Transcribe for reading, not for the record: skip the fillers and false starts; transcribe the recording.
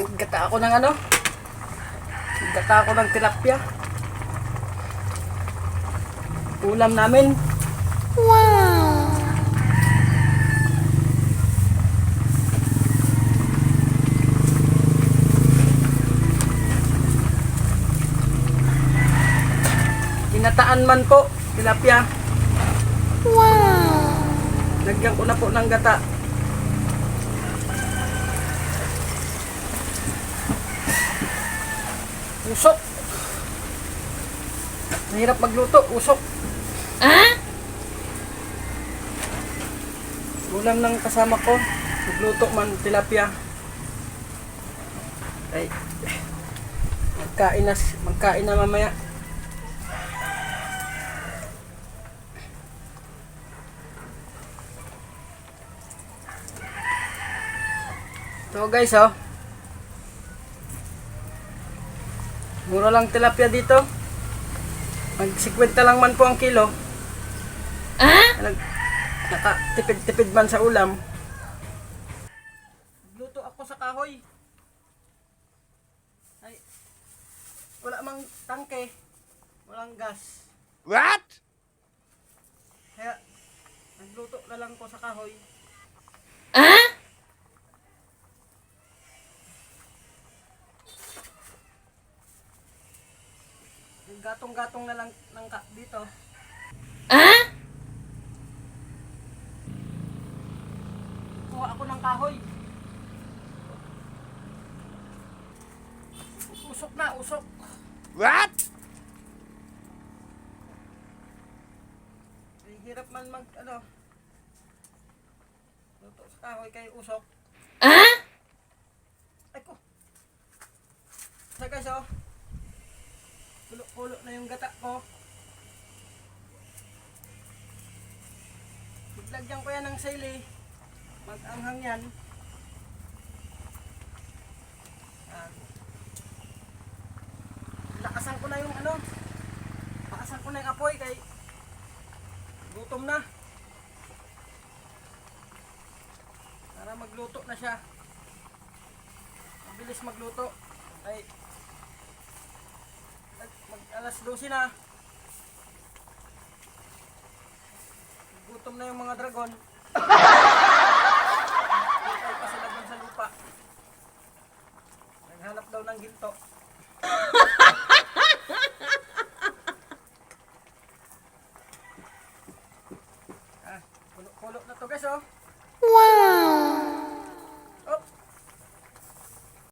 Gata ako ng ano? Gata ako ng tilapia. Ulam namin. Wow! Ginataan man po, tilapia. Wow! Lagyan ko na po ng gata. Usok. Mahirap magluto, usok. Ah? Ulam ng kasama ko. Magluto man, tilapia. Ay, magkain na mamaya. So guys, oh. Mura lang tilapia dito. Mag-50 lang man po ang kilo. Ah? Nakatipid-tipid man sa ulam. Luto ako sa kahoy. Ay, wala mang tangke. Walang gas. What? Kaya, nagluto na lang ko sa kahoy. Ah? Gatong-gatong na lang dito. Ah? Kuha ako ng kahoy. Usok na, usok. What? Ay, hirap man luto sa kahoy kay usok. Ah? Ay ko. Sa guys, oh. Kulo-kulo na yung gata ko. Lagyan ko yan ng sili. Mag-anghang yan. Lakasan ko na yung Lakasan ko na yung apoy kay gutom na. Para magluto na siya. Mabilis magluto. Ay, alas 12 na. Gutom na yung mga dragon. Ay pa sila dun sa lupa. Naghanap daw ng ginto.